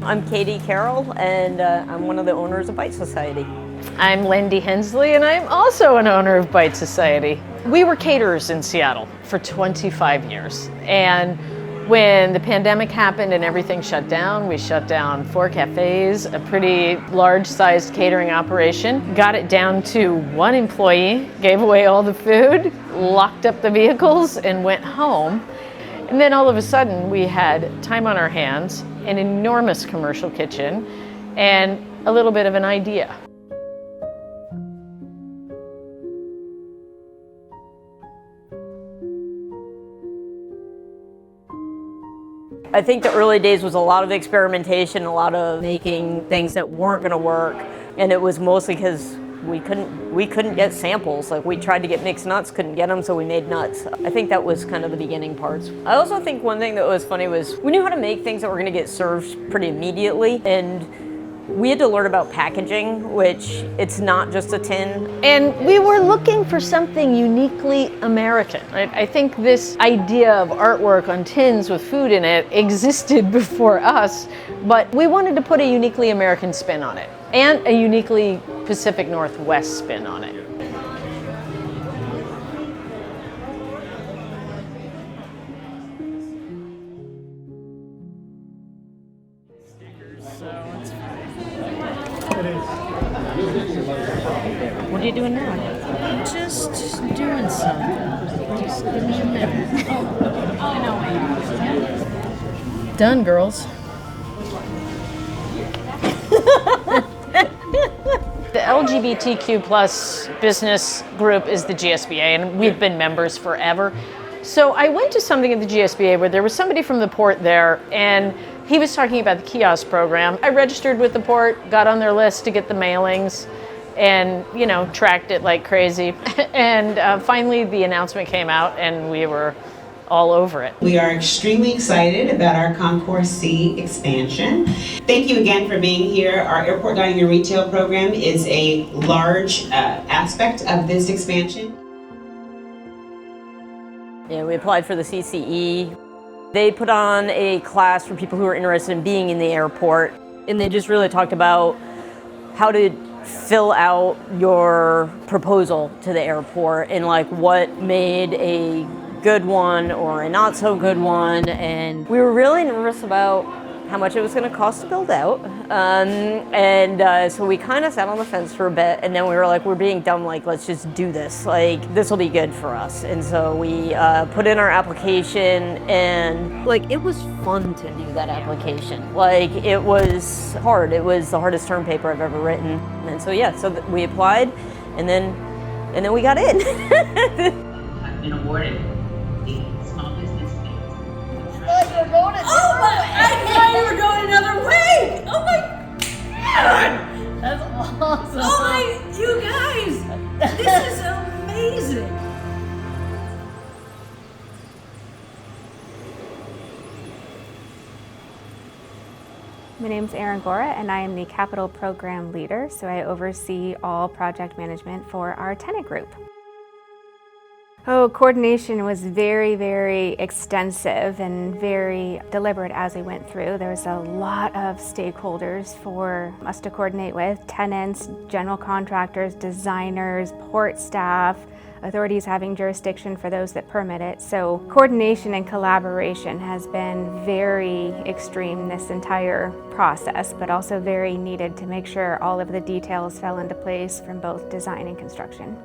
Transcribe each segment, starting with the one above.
I'm Katy, Carroll, and I'm one of the owners of Bite Society. I'm Lendy, Hensley, and I'm also an owner of Bite Society. We were caterers in Seattle for 25 years, and when the pandemic happened and everything shut down, we shut down 4 cafes, a pretty large-sized catering operation, got it down to 1 employee, gave away all the food, locked up the vehicles, and went home. And then all of a sudden, we had time on our hands, an enormous commercial kitchen, and a little bit of an idea. I think the early days was a lot of experimentation, a lot of making things that weren't going to work, and it was mostly because we couldn't get samples. Like, we tried to get mixed nuts, couldn't get them, so we made nuts. I think that was kind of the beginning parts. I also think one thing that was funny was we knew how to make things that were going to get served pretty immediately, and we had to learn about packaging, which it's not just a tin. And we were looking for something uniquely American. I think this idea of artwork on tins with food in it existed before us, but we wanted to put a uniquely American spin on it and a uniquely Pacific Northwest spin on it. What are you doing now? Just doing something. Just give me a minute. Done, girls. The LGBTQ plus business group is the GSBA, and we've been members forever. So I went to something at the GSBA where there was somebody from the port there, and he was talking about the kiosk program. I registered with the port, got on their list to get the mailings, and tracked it like crazy. And finally the announcement came out, and we were all over it. We are extremely excited about our Concourse C expansion. Thank you again for being here. Our airport dining and retail program is a large aspect of this expansion. Yeah, we applied for the CCE. They put on a class for people who are interested in being in the airport, and they just really talked about how to fill out your proposal to the airport and like what made a good one or a not so good one. And we were really nervous about how much it was going to cost to build out. So we kind of sat on the fence for a bit, and then we were like, we're being dumb, like, let's just do this. Like, this will be good for us. And so we put in our application, and like, it was fun to do that application. Like, it was hard. It was the hardest term paper I've ever written. And so yeah, so we applied, and then we got in. Have been awarded the small business space. I thought you were going another way! Oh my God! That's awesome. Oh my, you guys! This is amazing! My name is Erin Gora, and I am the Capital Program Leader, so I oversee all project management for our tenant group. Coordination was very, very extensive and very deliberate as we went through. There was a lot of stakeholders for us to coordinate with: tenants, general contractors, designers, port staff, authorities having jurisdiction for those that permit it. So coordination and collaboration has been very extreme this entire process, but also very needed to make sure all of the details fell into place from both design and construction.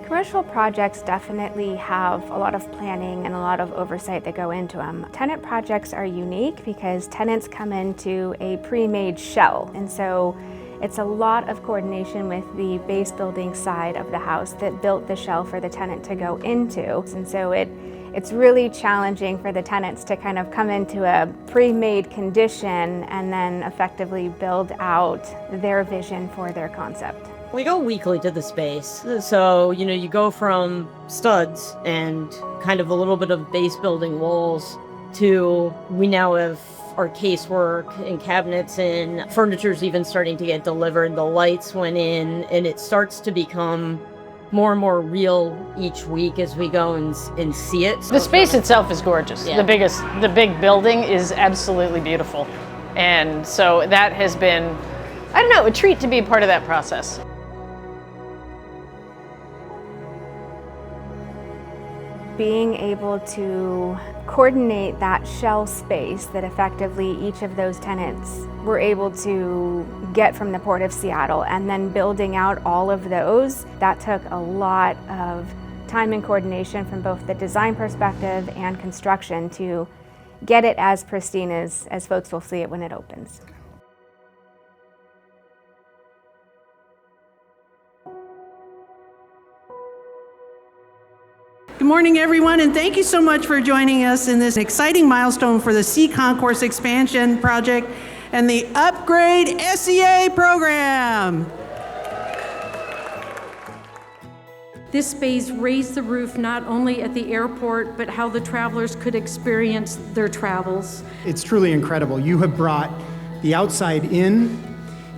Commercial projects definitely have a lot of planning and a lot of oversight that go into them. Tenant projects are unique because tenants come into a pre-made shell, and so it's a lot of coordination with the base building side of the house that built the shell for the tenant to go into. And so it's really challenging for the tenants to kind of come into a pre-made condition and then effectively build out their vision for their concept. We go weekly to the space. So, you go from studs and kind of a little bit of base building walls to we now have our casework and cabinets in, furniture's even starting to get delivered, the lights went in, and it starts to become more and more real each week as we go and see it. The space itself is gorgeous. Yeah. The big building is absolutely beautiful. And so that has been, I don't know, a treat to be a part of that process. Being able to coordinate that shell space that effectively each of those tenants were able to get from the Port of Seattle, and then building out all of those, that took a lot of time and coordination from both the design perspective and construction to get it as pristine as folks will see it when it opens. Good morning, everyone, and thank you so much for joining us in this exciting milestone for the C Concourse Expansion project and the Upgrade SEA program. This space raised the roof not only at the airport, but how the travelers could experience their travels. It's truly incredible. You have brought the outside in.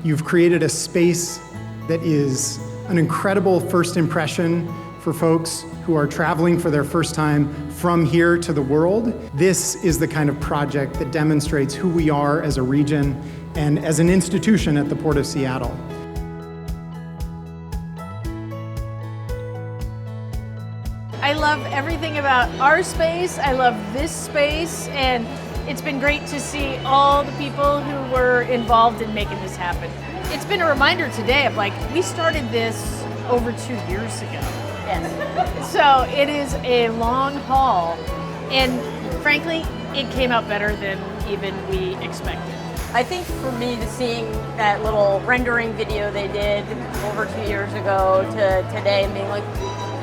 You've created a space that is an incredible first impression for folks who are traveling for their first time from here to the world. This is the kind of project that demonstrates who we are as a region and as an institution at the Port of Seattle. I love everything about our space. I love this space, and it's been great to see all the people who were involved in making this happen. It's been a reminder today of we started this over 2 years ago. Yes. So it is a long haul, and frankly, it came out better than even we expected. I think for me, seeing that little rendering video they did over 2 years ago to today, and being like,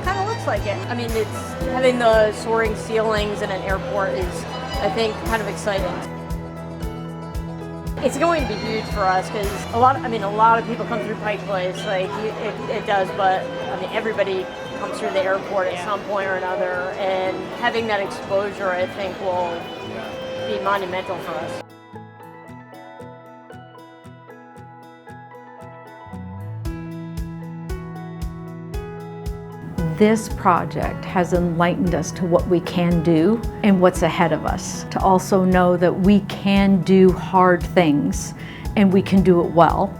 kind of looks like it. I mean, it's having the soaring ceilings in an airport is, I think, kind of exciting. It's going to be huge for us because a lot of people come through Pike Place, it does, but I mean, everybody comes through the airport at some point or another, and having that exposure, I think, will be monumental for us. This project has enlightened us to what we can do and what's ahead of us. To also know that we can do hard things and we can do it well.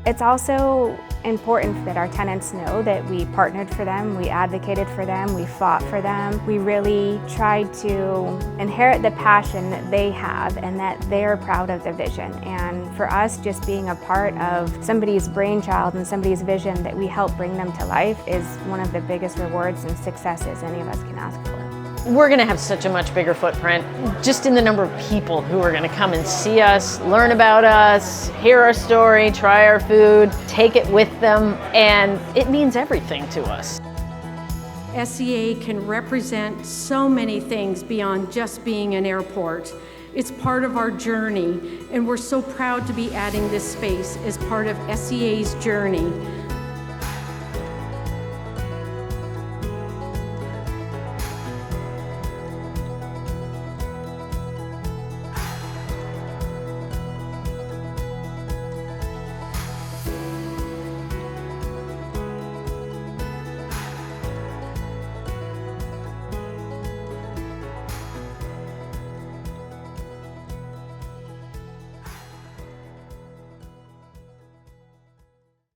It's also important that our tenants know that we partnered for them, we advocated for them, we fought for them. We really tried to inherit the passion that they have and that they're proud of the vision. And for us, just being a part of somebody's brainchild and somebody's vision that we help bring them to life is one of the biggest rewards and successes any of us can ask for. We're going to have such a much bigger footprint just in the number of people who are going to come and see us, learn about us, hear our story, try our food, take it with them, and it means everything to us. SEA can represent so many things beyond just being an airport. It's part of our journey, and we're so proud to be adding this space as part of SEA's journey